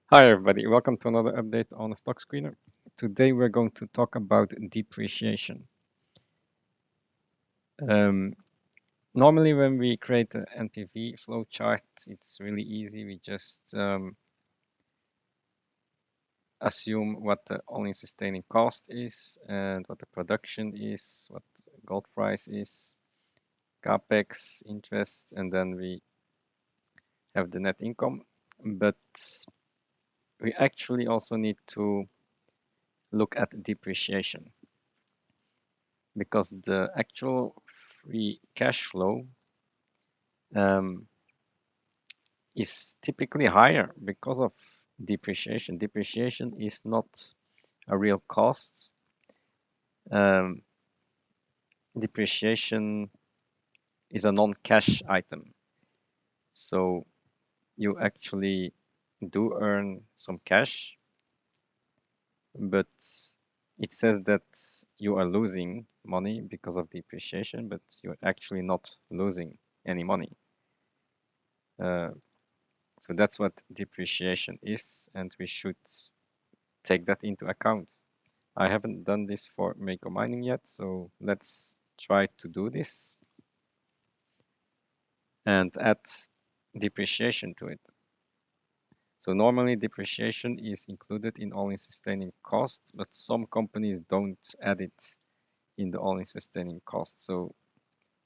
Hi everybody, welcome to another update on the Stock Screener. Today we're going to talk about depreciation. Um, Normally when we create an NPV flowchart, it's really easy. We just assume what the all-in sustaining cost is and what the production is, what the gold price is, capex, interest, and then we have the net income. But we actually also need to look at depreciation, because the actual free cash flow um, is typically higher because of depreciation. Depreciation is not a real cost. Um, Depreciation is a non-cash item. So you actually do earn some cash, but it says that you are losing money because of depreciation, but you're actually not losing any money. Uh, so that's what depreciation is, and we should take that into account. I haven't done this for Mako mining yet, so let's try to do this and add depreciation to it. So normally depreciation is included in all-in sustaining costs, but some companies don't add it in the all-in sustaining cost. So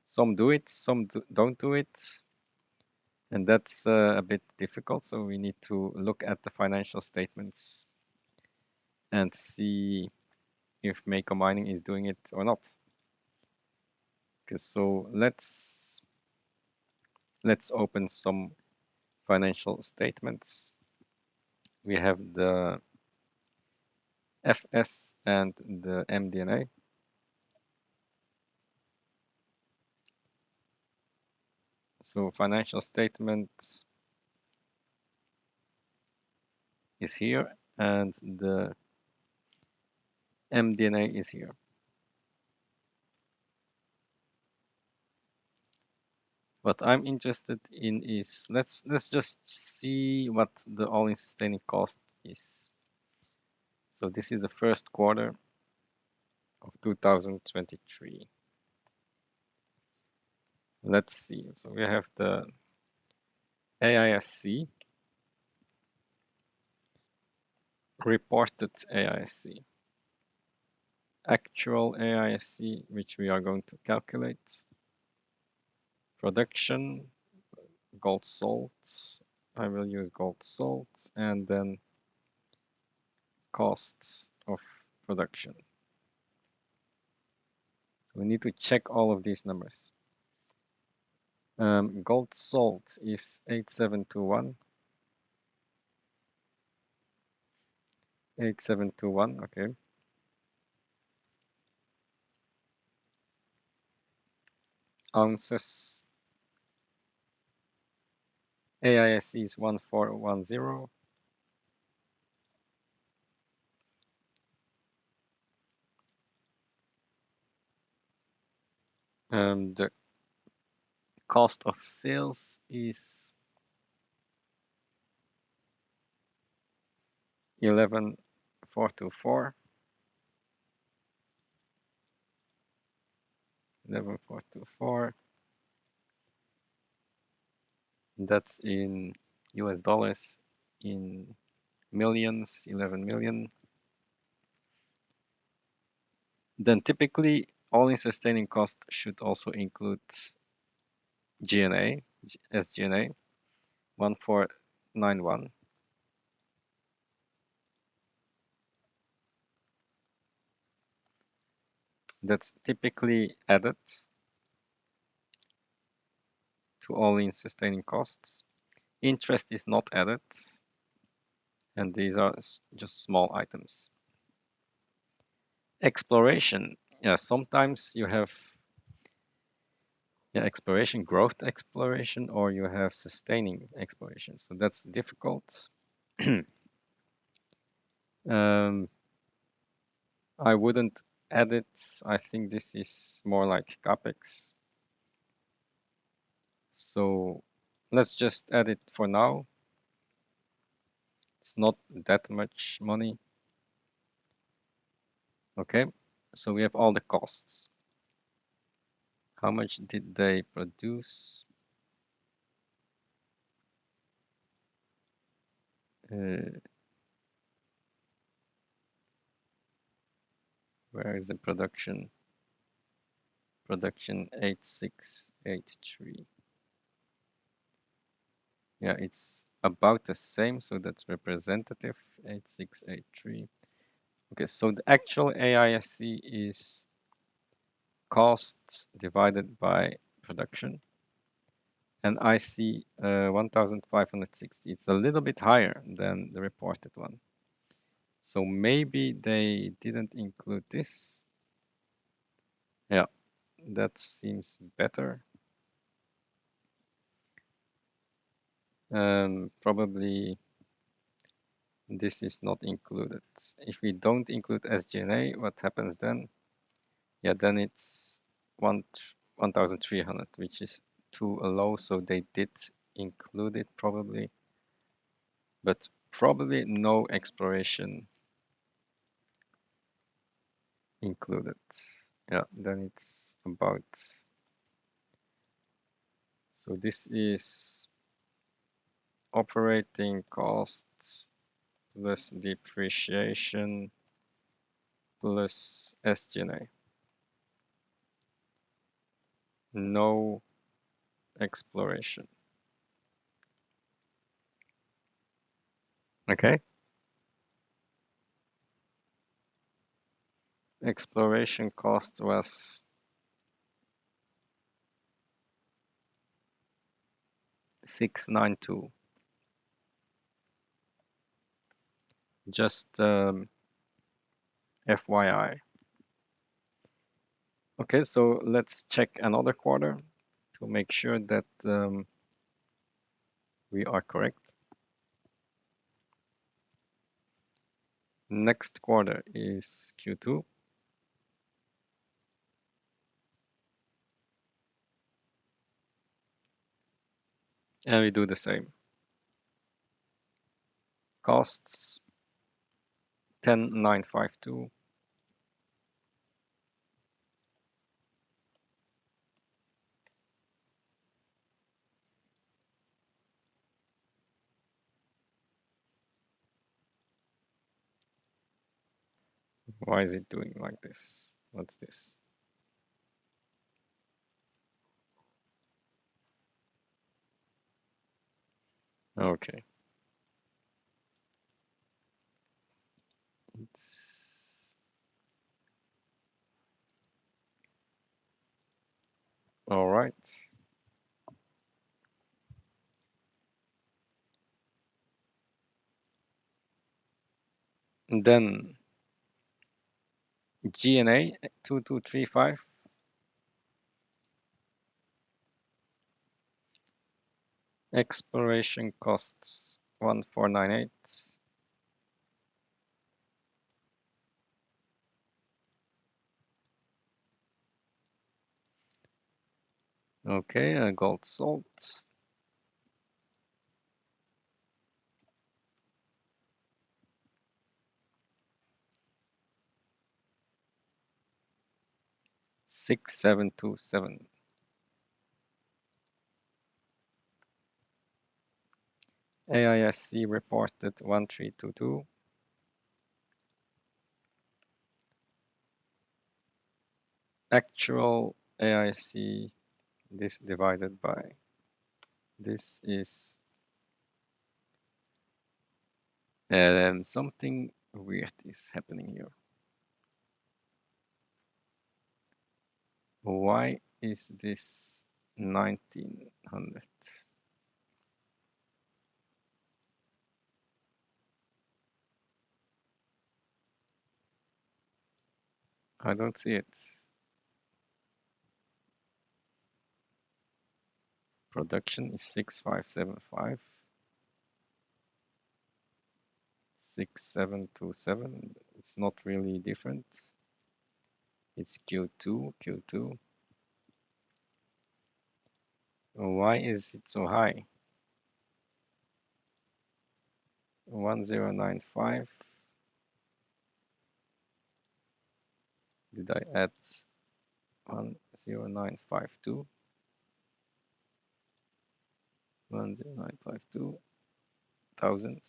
some do it, some don't do it, and that's a bit difficult. So we need to look at the financial statements and see if Mako mining is doing it or not. Okay, so let's open some financial statements. We have the FS and the MD&A. So financial statement is here and the MD&A is here. What I'm interested in is let's just see what the all-in sustaining cost is. So this is the first quarter of 2023. Let's see. So we have the AISC, reported AISC, actual AISC, which we are going to calculate, production, gold sold. I will use gold sold, and then costs of production. So we need to check all of these numbers. Gold sold is 8721. 8721, okay. Ounces, AISC is 1410. The cost of sales is 11424. 11424. That's in US dollars, in millions, 11 million. Then typically all-in sustaining cost should also include G&A, SG&A, 1491. That's typically added to all-in sustaining costs. Interest is not added, and these are just small items. Exploration, yeah, sometimes you have exploration, growth exploration, or you have sustaining exploration. So that's difficult. I wouldn't add it. I think this is more like capex. So let's just add it for now. It's not that much money. Okay, so we have all the costs. How much did they produce? Where is the production? Production 8683. Yeah, it's about the same, so that's representative 8683. Okay, so the actual AISC is cost divided by production. And I see 1560. It's a little bit higher than the reported one. So maybe they didn't include this. Yeah, that seems better. Probably this is not included. If we don't include SG&A, what happens then? Yeah, then it's 1,300, which is too low. So they did include it probably, but probably no exploration included. Yeah, then it's about. So this is operating costs plus depreciation plus SG&A. No exploration. Okay. Exploration cost was 692. Just FYI. Okay, so let's check another quarter to make sure that we are correct. Next quarter is Q2. And we do the same. Costs 10,952. Why is it doing like this? What's this? Okay. It's all right. And then G&A 2235. Exploration costs 1498. Okay, gold salt. $6,727. AISC reported 1322. Actual AIC, this divided by this is something weird is happening here. Why is this 1900? I don't see it. Production is 6575. 6727. It's not really different. It's Q2, Q2. Why is it so high? 1095. Did I add 10952? 10952 thousand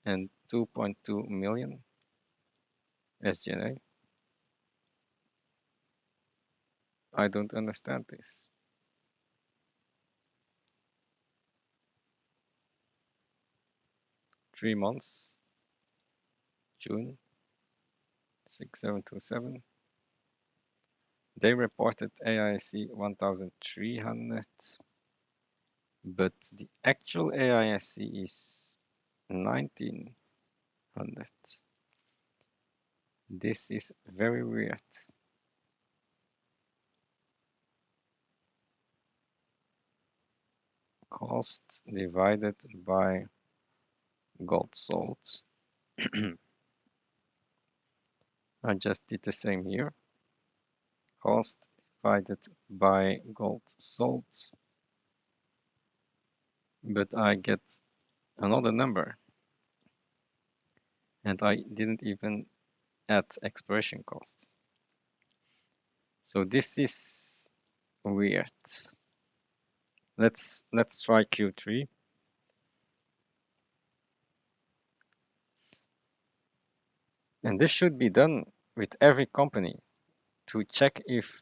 and 2.2 million SG&A. I don't understand this. 3 months, June 6727. They reported AISC 1300, but the actual AISC is 1900. This is very weird. Cost divided by gold sold. I just did the same here. Cost divided by gold sold. But I get another number. And I didn't even add exploration cost. So this is weird. Let's try Q3. And this should be done with every company to check if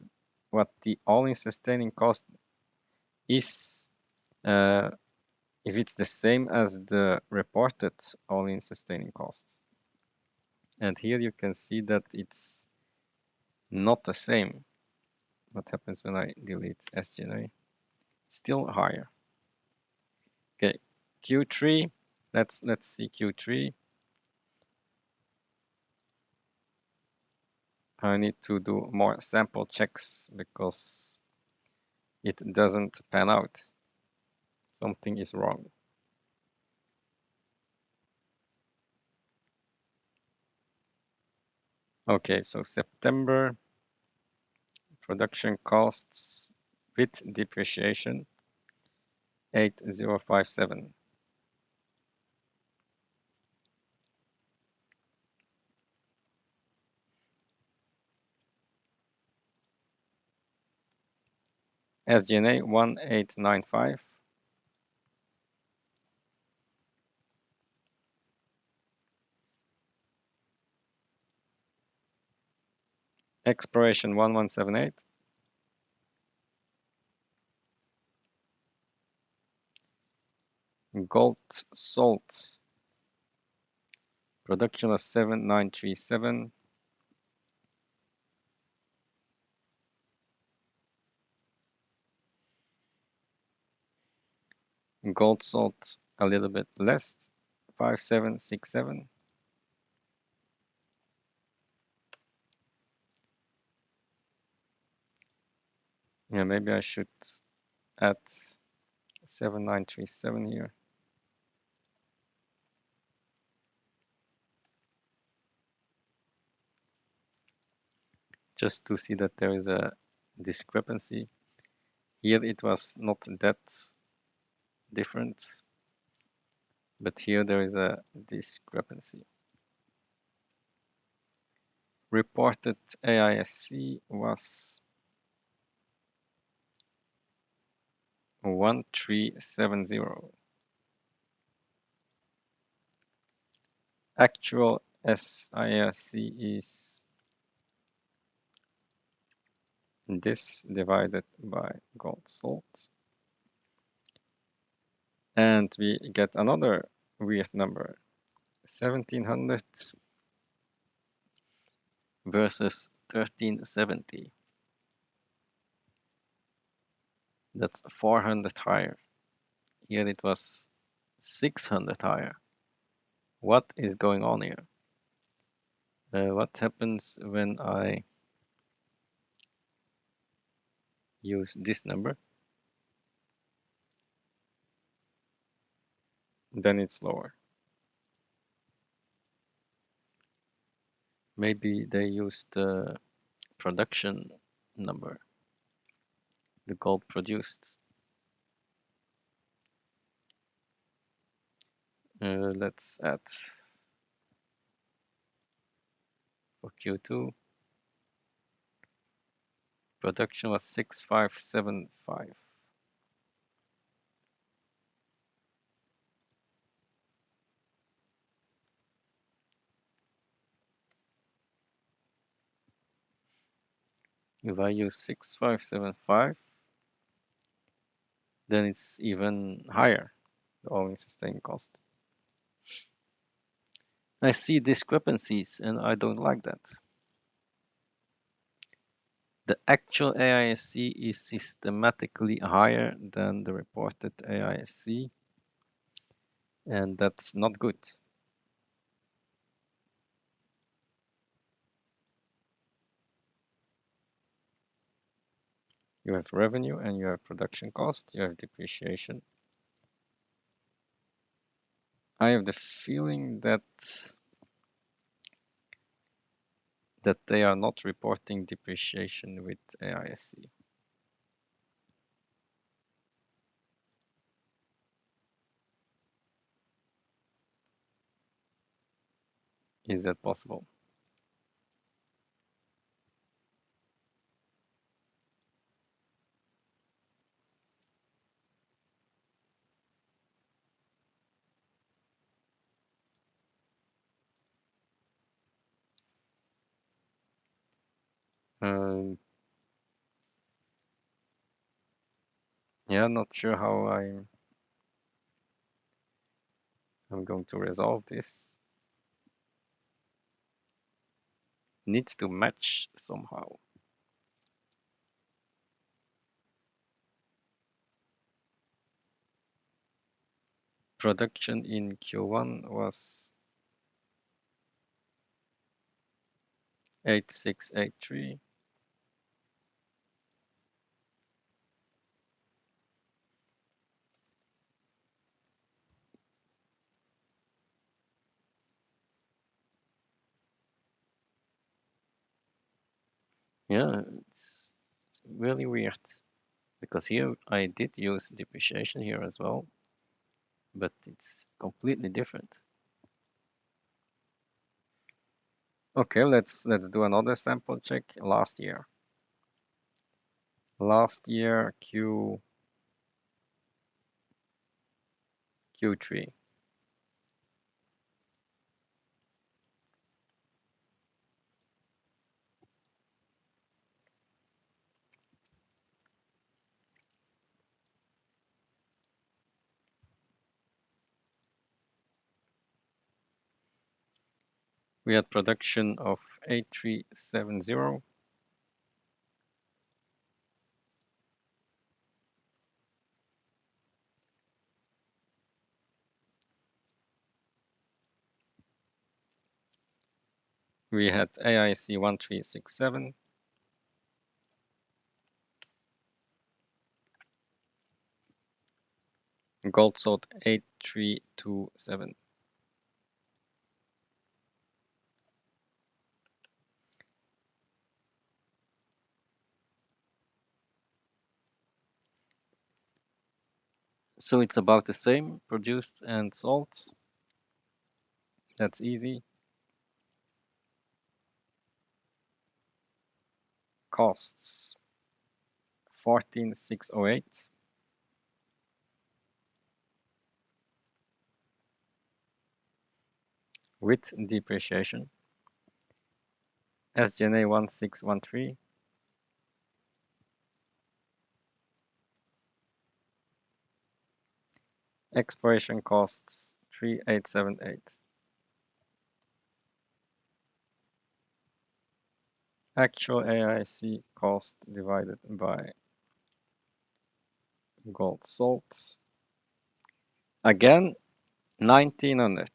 what the all-in sustaining cost is, if it's the same as the reported all-in sustaining cost. And here you can see that it's not the same. What happens when I delete SG&A? It's still higher. Okay, Q3. Let's see Q3. I need to do more sample checks because it doesn't pan out. Something is wrong. Okay, so September production costs with depreciation 8057. SG&A 1895. Exploration 1178. Gold sold. Production was 7937. Gold sold a little bit less, 5767. Yeah, maybe I should add 7937 here. Just to see that there is a discrepancy. Here it was not that different, but here there is a discrepancy. Reported AISC was 1370. Actual SISC is this divided by gold sold. And we get another weird number, 1700 versus 1370. That's 400 higher. Here it was 600 higher. What is going on here? What happens when I use this number? Then it's lower. Maybe they used the production number, the gold produced. Let's add for Q2. Production was 6575. If I use 6575, then it's even higher, the all-in sustaining cost. I see discrepancies and I don't like that. The actual AISC is systematically higher than the reported AISC, and that's not good. You have revenue and you have production cost, you have depreciation. I have the feeling that they are not reporting depreciation with AISC. Is that possible? Um, yeah, not sure how I'm going to resolve this. Needs to match somehow. Production in Q1 was 8683. Yeah, it's really weird because here I did use depreciation here as well, but it's completely different. Okay, let's do another sample check. Last year Q3. We had production of 8370. We had AIC 1367. Gold sold 8327. So it's about the same produced and sold. That's easy. Costs 14608. With depreciation. SG&A 1613. Exploration costs 3878. Actual AIC cost divided by gold sold. Again, 1900.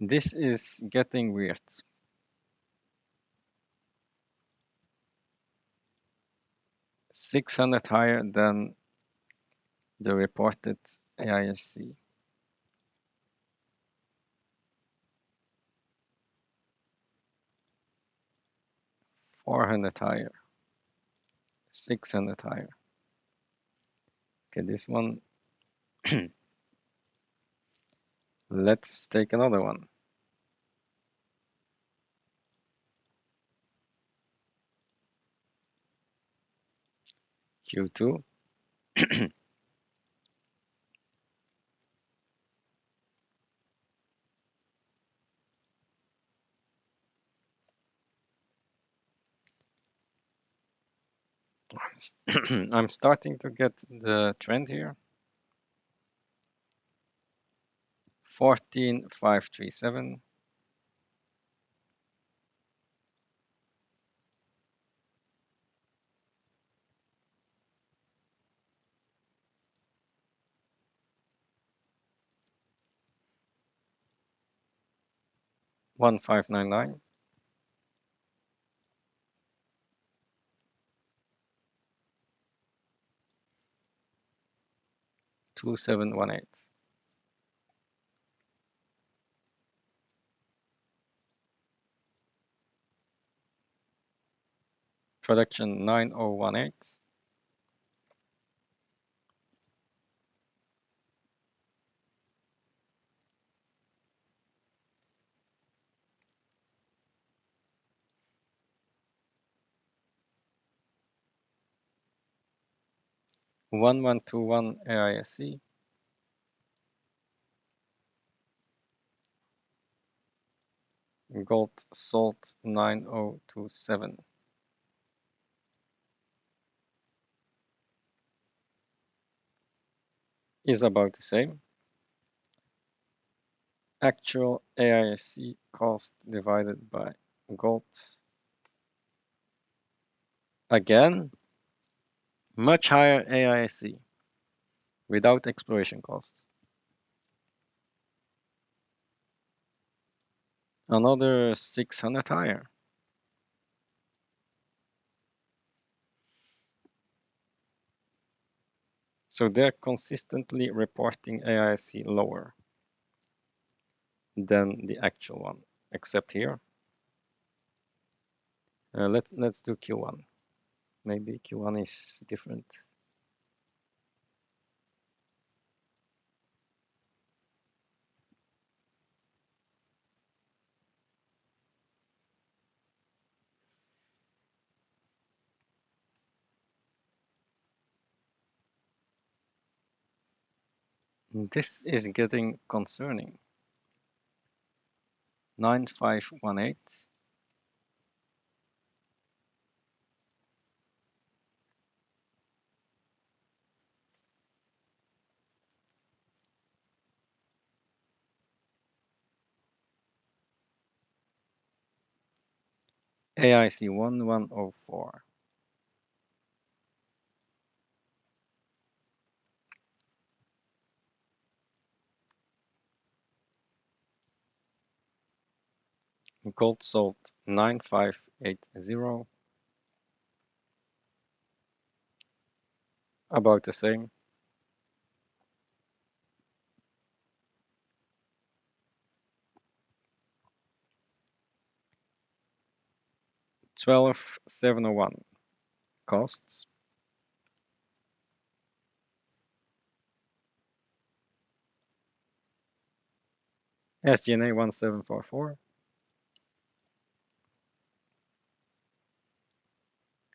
This is getting weird. 600 higher than the reported AISC. 400 higher. 600 higher. Okay, this one Let's take another one. Q2. I'm starting to get the trend here. 14537. One five nine nine. 2718. Production 9018. 1121 AISC. Gold salt 9027. Is about the same. Actual AISC cost divided by gold. Again, much higher AISC without exploration cost. Another 600 higher. So they're consistently reporting AISC lower than the actual one, except here. Let's do Q1. Maybe Q1 is different. This is getting concerning. 9518. AIC 1104. Gold salt 9580. About the same. 12701 costs. SG&A 1744.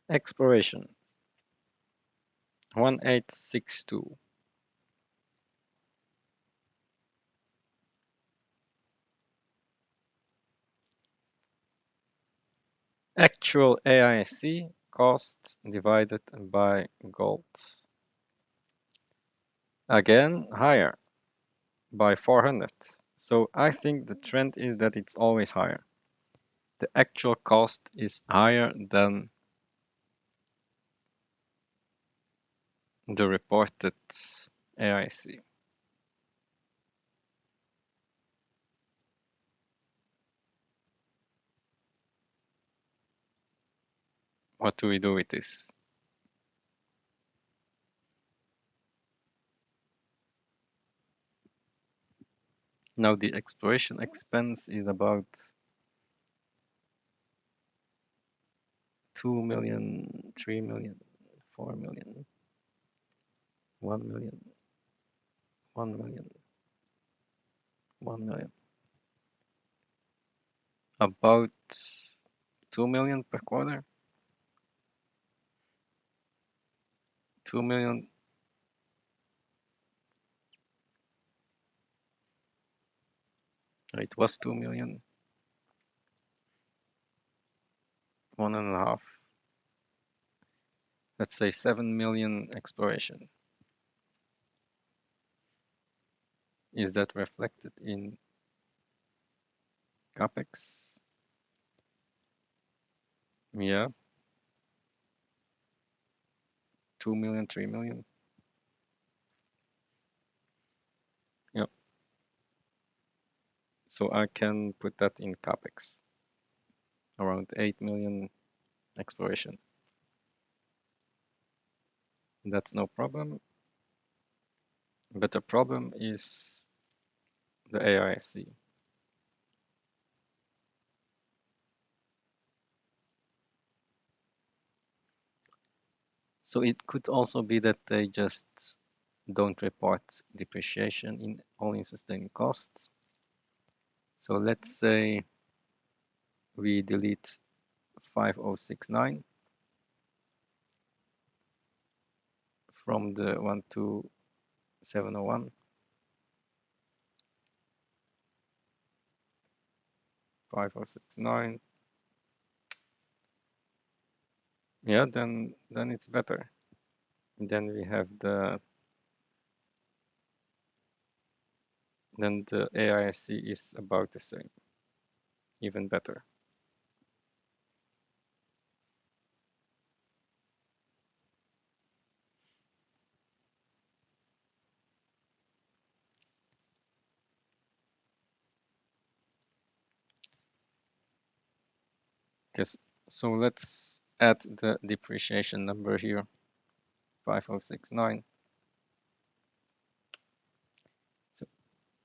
Exploration 1862. Actual AIC cost divided by gold. Again, higher by 400. So I think the trend is that it's always higher. The actual cost is higher than the reported AIC. What do we do with this? Now the exploration expense is about 2 million, 3 million, 4 million, 1 million. 1 million. 1 million. About 2 million per quarter. 2 million. It was 2 million. 1.5. Let's say 7 million exploration. Is that reflected in capex? Yeah. 2 million, 3 million. Yeah. So I can put that in capex. Around 8 million exploration. That's no problem. But the problem is the AISC. So it could also be that they just don't report depreciation in all-in sustaining costs. So let's say we delete 5069 from the 12701. 5069. Yeah, then it's better. Then we have the AISC is about the same, even better. Because so let's add the depreciation number here, 5069. So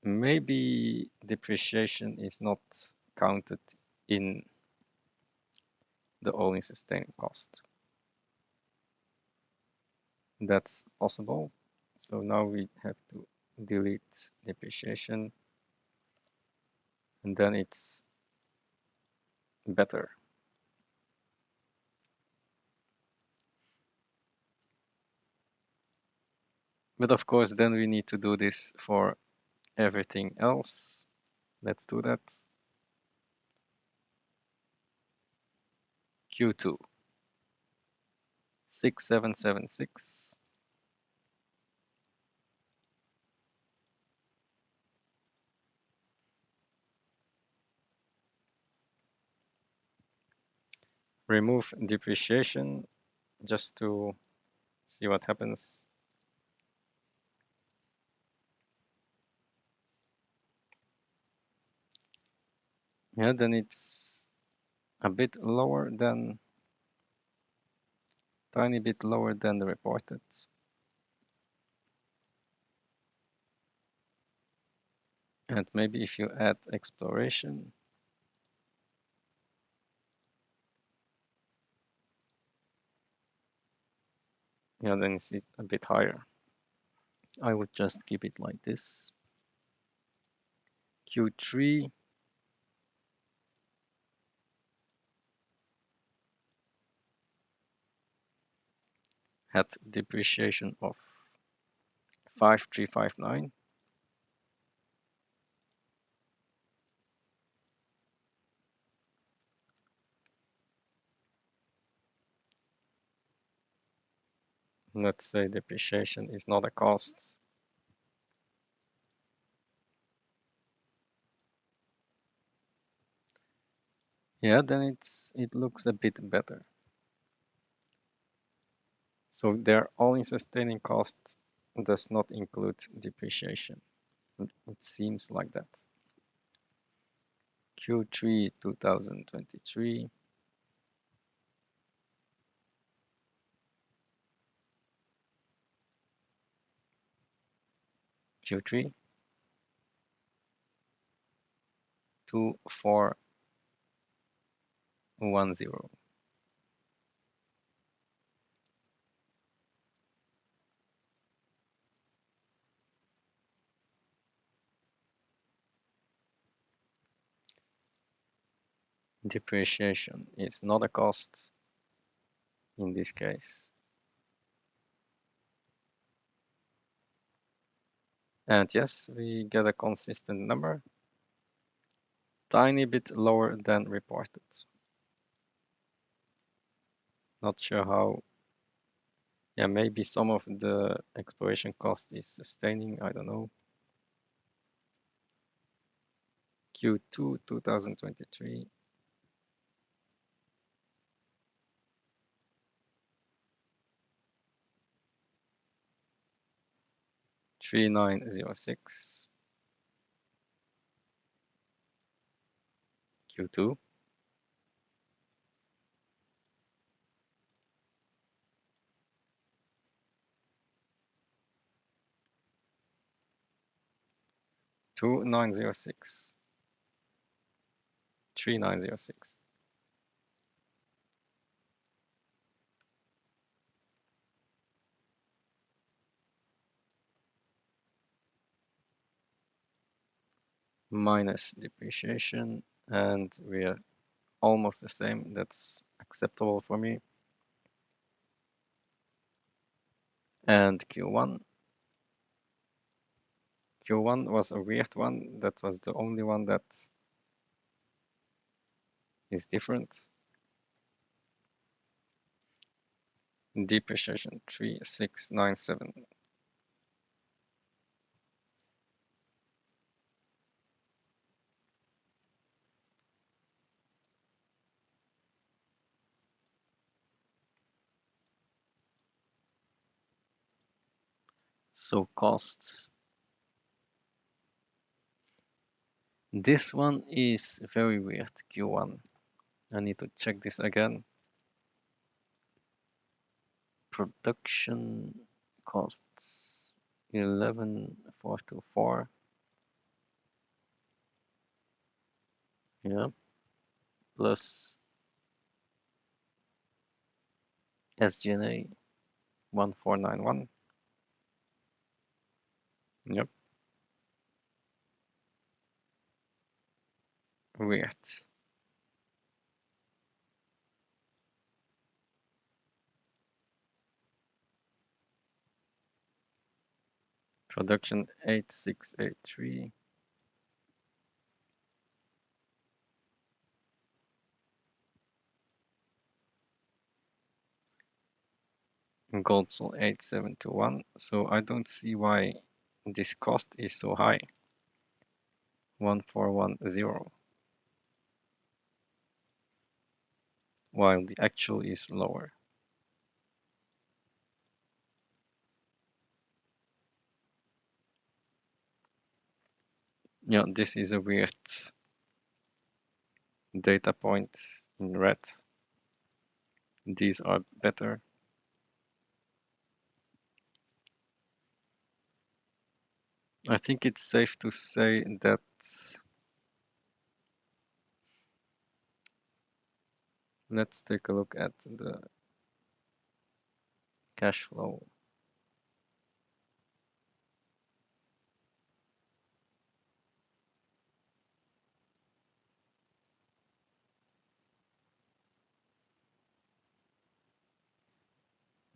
maybe depreciation is not counted in the all-in sustaining cost. That's possible. So now we have to delete depreciation, and then it's better. But of course, then we need to do this for everything else. Let's do that. Q2 6776. Remove depreciation just to see what happens. Yeah, then it's a bit lower than, tiny bit lower than the reported. And maybe if you add exploration, yeah, then it's a bit higher. I would just keep it like this. Q3 had depreciation of 5359. Let's say depreciation is not a cost. Yeah, then it looks a bit better. So their all-in sustaining costs does not include depreciation. It seems like that. Q3 2023. Q3 2410. Depreciation is not a cost in this case. And yes, we get a consistent number, tiny bit lower than reported. Not sure how. Yeah, maybe some of the exploration cost is sustaining, I don't know. Q2 2023. 3906. Q2. 2906. 3906. Minus depreciation, and we are almost the same. That's acceptable for me. And Q1. Q1 was a weird one. That was the only one that is different. Depreciation 3697. So costs. This one is very weird, Q1. I need to check this again. Production costs 11,424. Yeah, plus SG&A 1491. Yep, weird. Production 8683. Gold sold 8721. So I don't see why this cost is so high. 1410. While the actual is lower. Yeah, this is a weird data point in red. These are better. I think it's safe to say that let's take a look at the cash flow.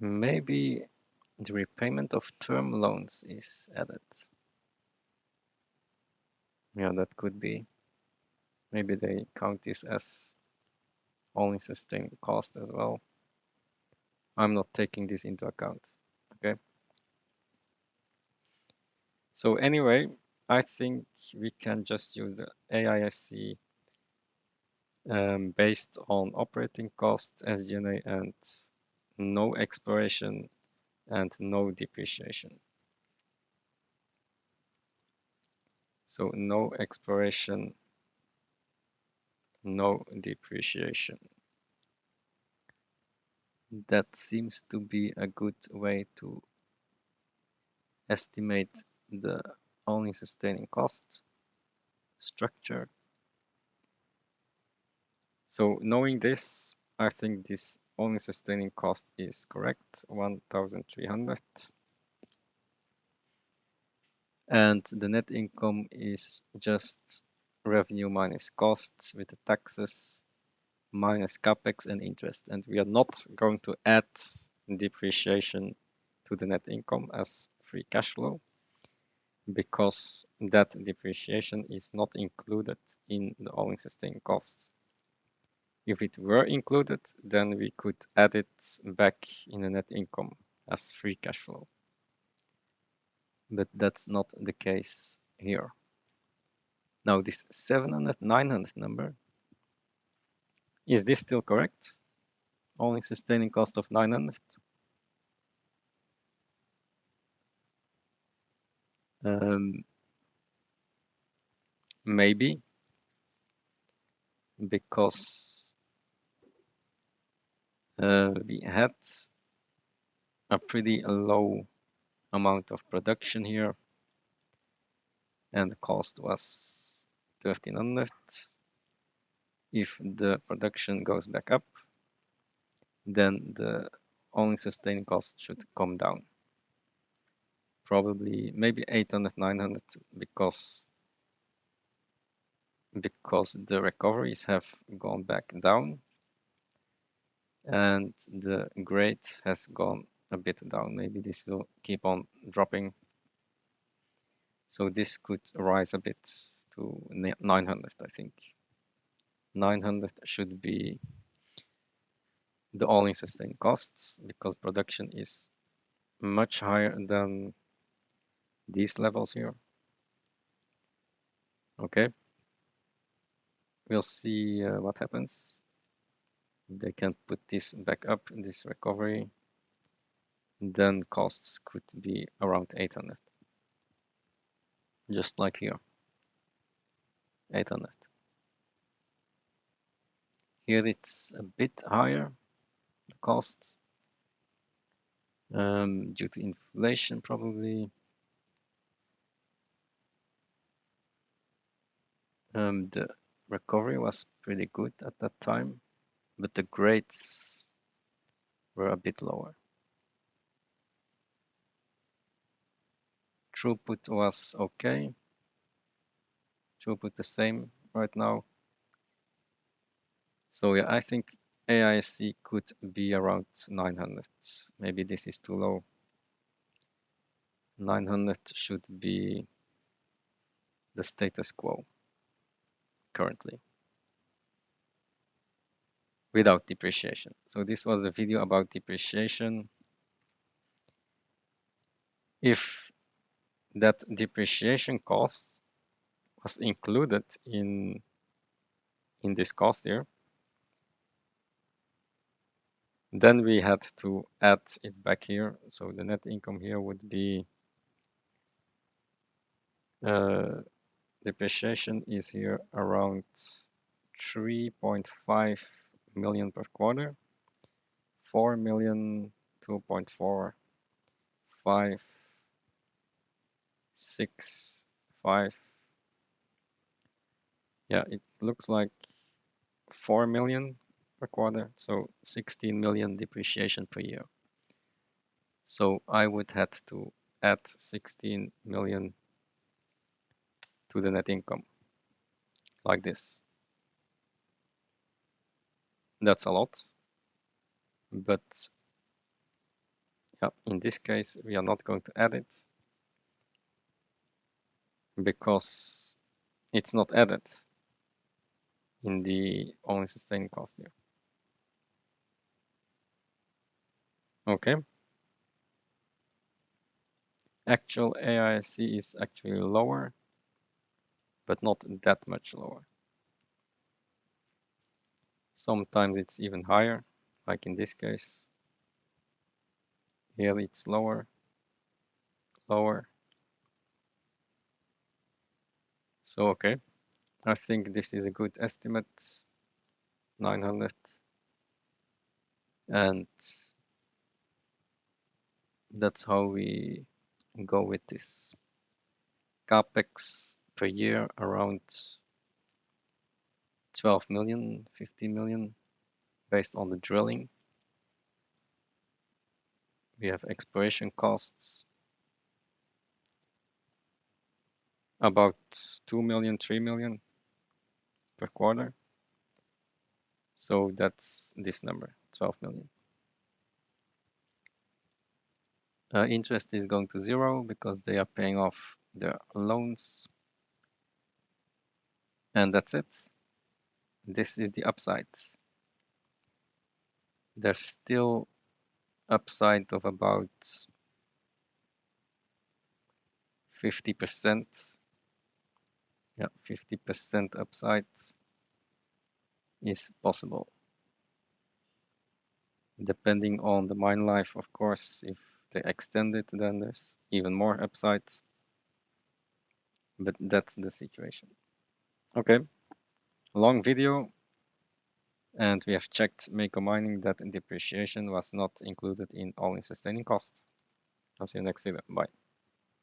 Maybe the repayment of term loans is added. Yeah, that could be. Maybe they count this as only sustaining cost as well. I'm not taking this into account. Okay. So anyway, I think we can just use the AISC based on operating costs, SG&A, and no exploration and no depreciation. So no exploration, no depreciation. That seems to be a good way to estimate the all-in sustaining cost structure. So knowing this, I think this all-in sustaining cost is correct, 1,300. And the net income is just revenue minus costs with the taxes. minus capex and interest. And we are not going to add depreciation to the net income as free cash flow because that depreciation is not included in the all-in sustaining costs. If it were included, then we could add it back in the net income as free cash flow. But that's not the case here. Now this 700, 900 number, is this still correct? All-in sustaining cost of 900? Maybe, because we had a pretty low amount of production here and the cost was 1300. If the production goes back up, then the all-in sustaining cost should come down. Probably maybe 800, 900 because the recoveries have gone back down and the grade has gone a bit down. Maybe this will keep on dropping. So this could rise a bit to 900, I think. 900 should be the all-in sustaining costs because production is much higher than these levels here. Okay, we'll see what happens. They can put this back up in this recovery, then costs could be around 800, just like here, 800. Here it's a bit higher, the cost, due to inflation probably. The recovery was pretty good at that time, but the grades were a bit lower. Throughput was okay. Throughput the same right now. So yeah, I think AISC could be around 900. Maybe this is too low. 900 should be the status quo currently without depreciation. So this was a video about depreciation. If that depreciation cost was included in this cost here, then we had to add it back here. So the net income here would be depreciation is here around 3.5 million per quarter, 4 million, 2.4, 5, 6, 5. Yeah, it looks like 4 million per quarter, so 16 million depreciation per year. So I would have to add 16 million to the net income, like this. That's a lot, but yeah, in this case, we are not going to add it because it's not added in the all-in sustaining cost here. Okay. Actual AISC is actually lower, but not that much lower. Sometimes it's even higher, like in this case. Here it's lower, lower. So, okay, I think this is a good estimate, 900. And that's how we go with this. CapEx per year around 12 million, 15 million based on the drilling. We have exploration costs about 2 million, 3 million per quarter. So that's this number, 12 million. Interest is going to 0 because they are paying off their loans. And that's it. This is the upside. There's still upside of about 50%. Yeah, 50% upside is possible. Depending on the mine life, of course, if they extend it, then there's even more upside. But that's the situation. Okay, long video. And we have checked Mako Mining that depreciation was not included in all-in sustaining cost. I'll see you next video. Bye.